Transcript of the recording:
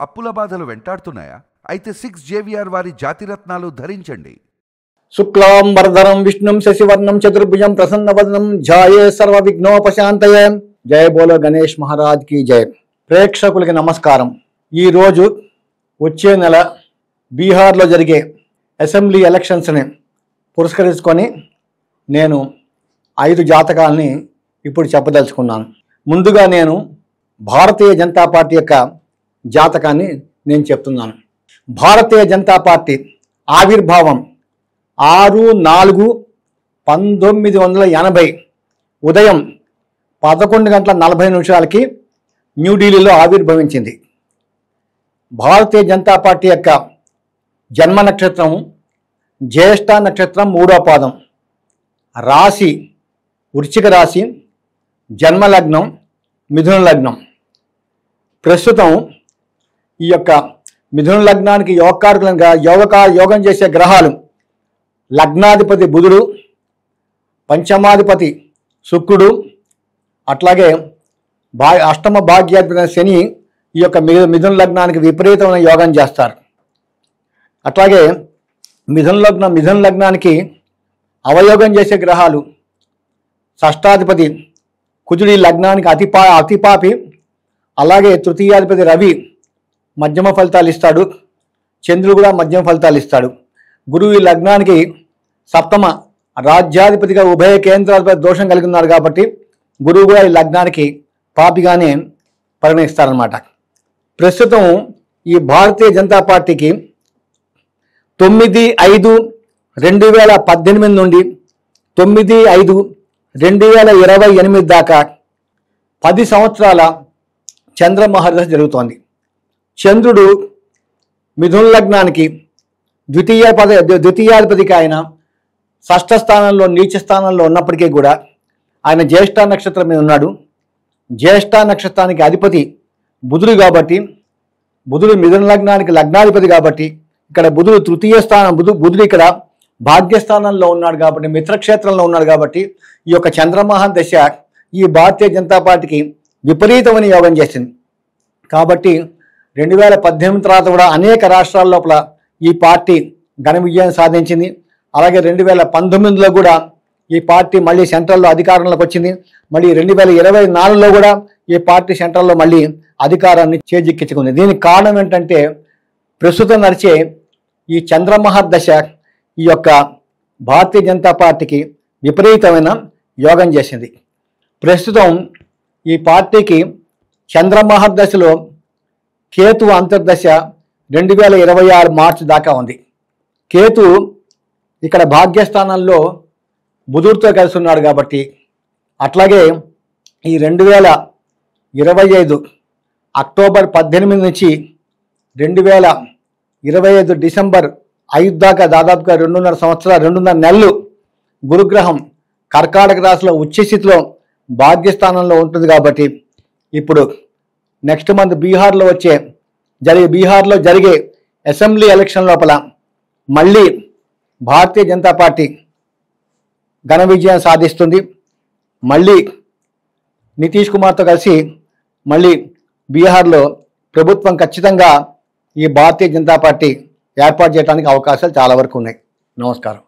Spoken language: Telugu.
అప్పుల బాధలు వెంటాడుతున్నాయా? అయితే 6JVR వారి జాతిరత్నాలు ధరించండి. శుక్లాం వరదరం విష్ణుం శశివర్ణం చతుర్భుజం ప్రసన్నవదనం ధ్యాయే సర్వ విఘ్నోపశాంతయే. జయ బోలో గణేష్ మహారాజ్ కి జయ. ప్రేక్షకులకి నమస్కారం. ఈరోజు వచ్చే నెల బీహార్లో జరిగే అసెంబ్లీ ఎలక్షన్స్ని పురస్కరించుకొని నేను 5 జాతకాలని ఇప్పుడు చెప్పదలుచుకున్నాను. ముందుగా నేను భారతీయ జనతా పార్టీ యొక్క జాతకాన్ని నేను చెప్తున్నాను. భారతీయ జనతా పార్టీ ఆవిర్భావం 6/4/1980 ఉదయం 11:40 న్యూఢిల్లీలో ఆవిర్భవించింది. భారతీయ జనతా పార్టీ యొక్క జన్మ నక్షత్రం జ్యేష్ఠ నక్షత్రం 3వ పాదం, రాశి వృశ్చిక రాశి, జన్మ లగ్నం మిథున లగ్నం. ప్రస్తుతం ఈ యొక్క మిథున లగ్నానికి యోగకారకులుగా యోగం చేసే గ్రహాలు లగ్నాధిపతి బుధుడు, పంచమాధిపతి శుక్రుడు, అట్లాగే అష్టమ భాగ్యాధిపతి శని ఈ యొక్క మిథున లగ్నానికి విపరీతమైన యోగం చేస్తారు. అట్లాగే మిథున లగ్నానికి అవయోగం చేసే గ్రహాలు షష్టాధిపతి కుజుడి లగ్నానికి అతిపాపి, అలాగే తృతీయాధిపతి రవి మధ్యమ ఫలితాలు ఇస్తాడు, చంద్రుడు కూడా మధ్యమ ఫలితాలు ఇస్తాడు. గురువు ఈ లగ్నానికి సప్తమ రాజ్యాధిపతిగా ఉభయ కేంద్రాధిపతి దోషం కలిగి ఉన్నారు కాబట్టి గురువు కూడా ఈ లగ్నానికి పాపిగానే పరిగణిస్తారనమాట. ప్రస్తుతం ఈ భారతీయ జనతా పార్టీకి 9/5/2018 నుండి 9/5/2028 దాకా 10 సంవత్సరాల చంద్ర మహర్దశ జరుగుతోంది. చంద్రుడు మిథున లగ్నానికి ద్వితీయాధిపతికి ఆయన షష్ఠ స్థానంలో నీచ స్థానంలో ఉన్నప్పటికీ కూడా ఆయన జ్యేష్ఠ నక్షత్రం మీద ఉన్నాడు. జ్యేష్ఠ నక్షత్రానికి అధిపతి బుధుడు కాబట్టి, బుధుడు మిథున లగ్నానికి లగ్నాధిపతి కాబట్టి ఇక్కడ బుధుడు తృతీయ స్థానం, బుధుడు ఇక్కడ భాగ్యస్థానంలో ఉన్నాడు కాబట్టి, మిత్రక్షేత్రంలో ఉన్నాడు కాబట్టి ఈ యొక్క చంద్రమోహన్ దశ ఈ భారతీయ జనతా పార్టీకి విపరీతమైన యోగం చేసింది. కాబట్టి 2018 తర్వాత కూడా అనేక రాష్ట్రాల లోపల ఈ పార్టీ ఘన విజయం సాధించింది. అలాగే 2019లో కూడా ఈ పార్టీ మళ్ళీ సెంట్రల్లో అధికారంలోకి వచ్చింది. మళ్ళీ 2024లో కూడా ఈ పార్టీ సెంట్రల్లో మళ్ళీ అధికారాన్ని చేజిక్కించుకుంది. దీనికి కారణం ఏంటంటే ప్రస్తుతం నడిచే ఈ చంద్రమహర్ దశ ఈ యొక్క భారతీయ జనతా పార్టీకి విపరీతమైన యోగం చేసింది. ప్రస్తుతం ఈ పార్టీకి చంద్రమహర్ దశలో కేతు అంతర్దశ 2026 మార్చి దాకా ఉంది. కేతు ఇక్కడ భాగ్యస్థానంలో బుధుడితో కలిసి ఉన్నాడు కాబట్టి, అట్లాగే ఈ 2025 అక్టోబర్ 18 నుంచి 2025 డిసెంబర్ 5 దాకా దాదాపుగా 2.5 నెలలు గురుగ్రహం కర్కాటక రాశిలో ఉచ్చస్థితిలో భాగ్యస్థానంలో ఉంటుంది. కాబట్టి ఇప్పుడు నెక్స్ట్ మంత్ బీహార్లో జరిగే అసెంబ్లీ ఎలక్షన్ లోపల మళ్ళీ భారతీయ జనతా పార్టీ ఘన విజయం సాధిస్తుంది. మళ్ళీ నితీష్ కుమార్తో కలిసి మళ్ళీ బీహార్లో ప్రభుత్వం ఖచ్చితంగా ఈ భారతీయ జనతా పార్టీ ఏర్పాటు చేయడానికి అవకాశాలు చాలా వరకు ఉన్నాయి. నమస్కారం.